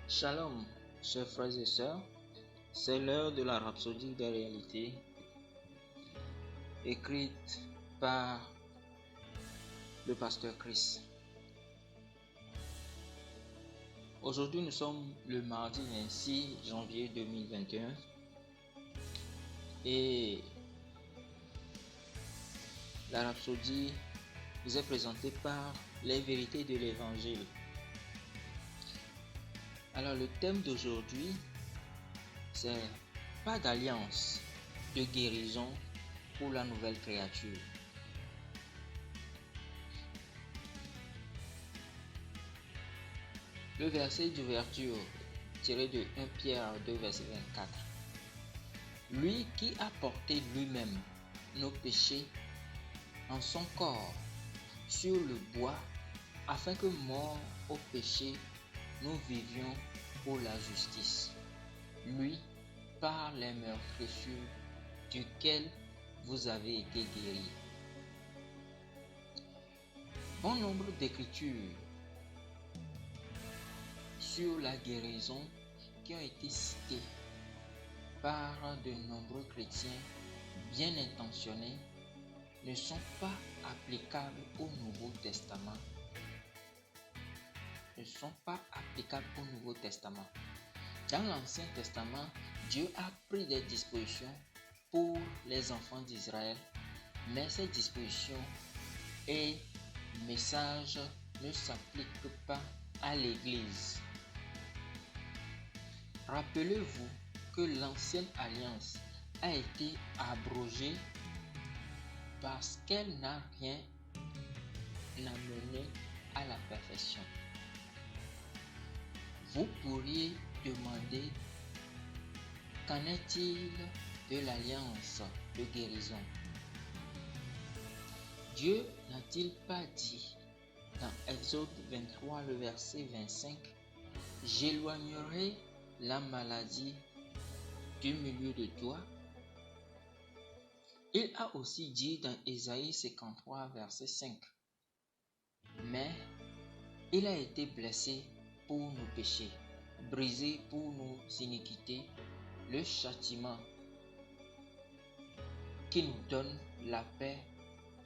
Shalom, chers frères et sœurs, c'est l'heure de la rhapsodie des réalités, écrite par le pasteur Chris. Aujourd'hui, nous sommes le mardi 26 janvier 2021 et la rhapsodie vous est présentée par les vérités de l'évangile. Alors, le thème d'aujourd'hui, c'est pas d'alliance de guérison pour la nouvelle créature. Le verset d'ouverture tiré de 1 Pierre 2 verset 24. Lui qui a porté lui-même nos péchés en son corps sur le bois, afin que morts au péché, nous vivions pour la justice. Lui, par les meurtrissures duquel vous avez été guéris. Bon nombre d'écritures sur la guérison qui ont été citées par de nombreux chrétiens bien intentionnés ne sont pas applicables au Nouveau Testament. Dans l'Ancien Testament, Dieu a pris des dispositions pour les enfants d'Israël, mais ces dispositions et messages ne s'appliquent pas à l'Église. Rappelez-vous que l'ancienne alliance a été abrogée parce qu'elle n'a rien amené à la perfection. Vous pourriez demander, qu'en est-il de l'alliance de guérison? Dieu n'a-t-il pas dit dans Exode 23, le verset 25, « J'éloignerai la maladie du milieu de toi ». Il a aussi dit dans Ésaïe 53, verset 5, « Mais il a été blessé pour nos péchés, brisé pour nos iniquités, le châtiment qui nous donne la paix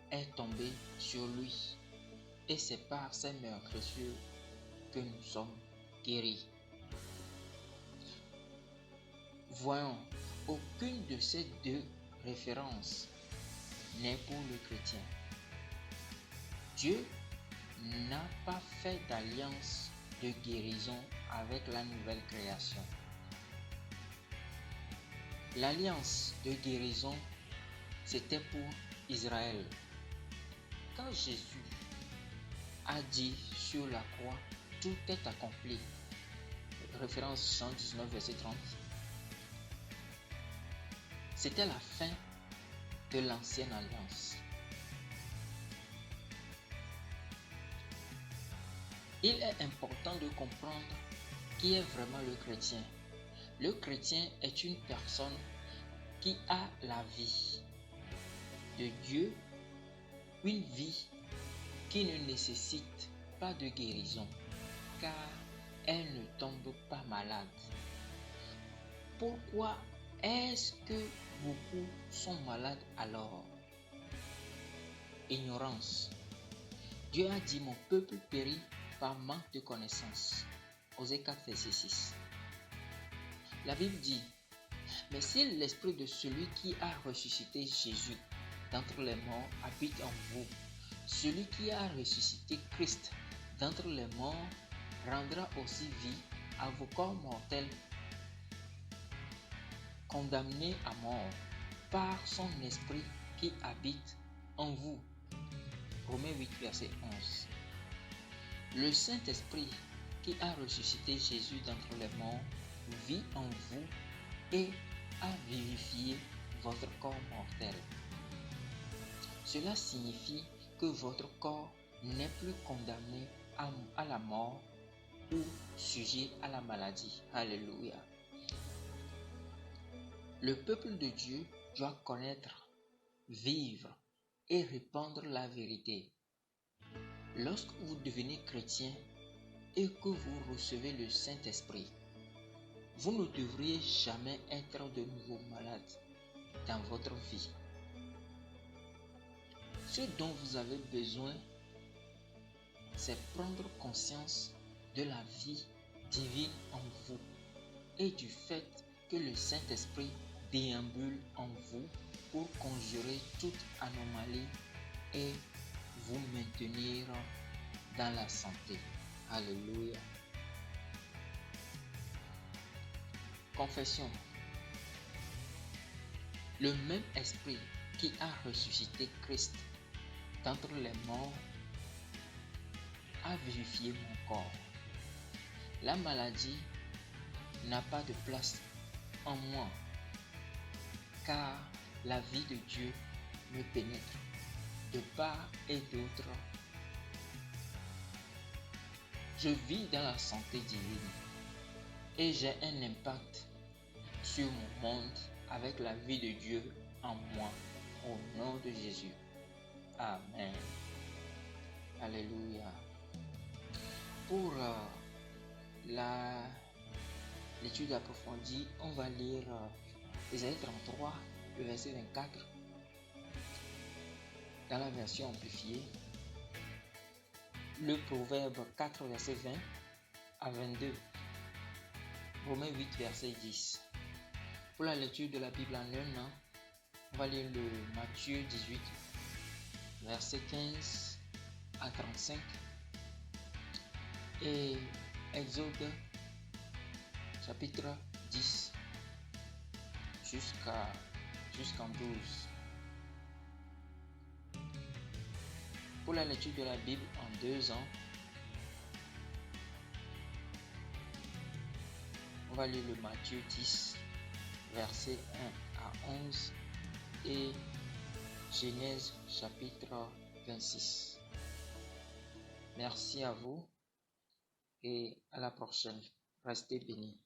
est tombé sur lui, et c'est par ses meurtrissures que nous sommes guéris. » Voyons, aucune de ces deux références n'est pour le chrétien. Dieu n'a pas fait d'alliance de guérison avec la nouvelle création. L'alliance de guérison, c'était pour Israël. Quand Jésus a dit sur la croix, tout est accompli, référence Jean 19, verset 30, c'était la fin de l'ancienne alliance. Il est important de comprendre qui est vraiment le chrétien. Le chrétien est une personne qui a la vie de Dieu, une vie qui ne nécessite pas de guérison, car elle ne tombe pas malade. Pourquoi est-ce que beaucoup sont malades alors? Ignorance. Dieu a dit, mon peuple périt par manque de connaissance. Osée 4, verset 6. La Bible dit, mais si l'esprit de celui qui a ressuscité Jésus d'entre les morts habite en vous, celui qui a ressuscité Christ d'entre les morts rendra aussi vie à vos corps mortels condamnés à mort par son esprit qui habite en vous. Romains 8, verset 11. Le Saint-Esprit qui a ressuscité Jésus d'entre les morts vit en vous et a vivifié votre corps mortel. Cela signifie que votre corps n'est plus condamné à la mort ou sujet à la maladie. Alléluia. Le peuple de Dieu doit connaître, vivre et répandre la vérité. Lorsque vous devenez chrétien, et que vous recevez le Saint-Esprit, vous ne devriez jamais être de nouveau malade dans votre vie. Ce dont vous avez besoin, c'est prendre conscience de la vie divine en vous et du fait que le Saint-Esprit déambule en vous pour conjurer toute anomalie et vous maintenir dans la santé. Alléluia. Confession. Le même esprit qui a ressuscité Christ d'entre les morts a vivifié mon corps. La maladie n'a pas de place en moi, car la vie de Dieu me pénètre de part et d'autre. Je vis dans la santé divine et j'ai un impact sur mon monde avec la vie de Dieu en moi, au nom de Jésus. Amen. Alléluia. Pour l'étude approfondie, on va lire Ésaïe 33, le verset 24, dans la version amplifiée. Le Proverbe 4, verset 20 à 22. Romains 8, verset 10. Pour la lecture de la Bible en un an, on va lire le Matthieu 18, verset 15 à 35 et Exode chapitre 10 jusqu'en 12. Pour la lecture de la Bible en 2 ans, on va lire le Matthieu 10, verset 1 à 11 et Genèse chapitre 26. Merci à vous et à la prochaine. Restez bénis.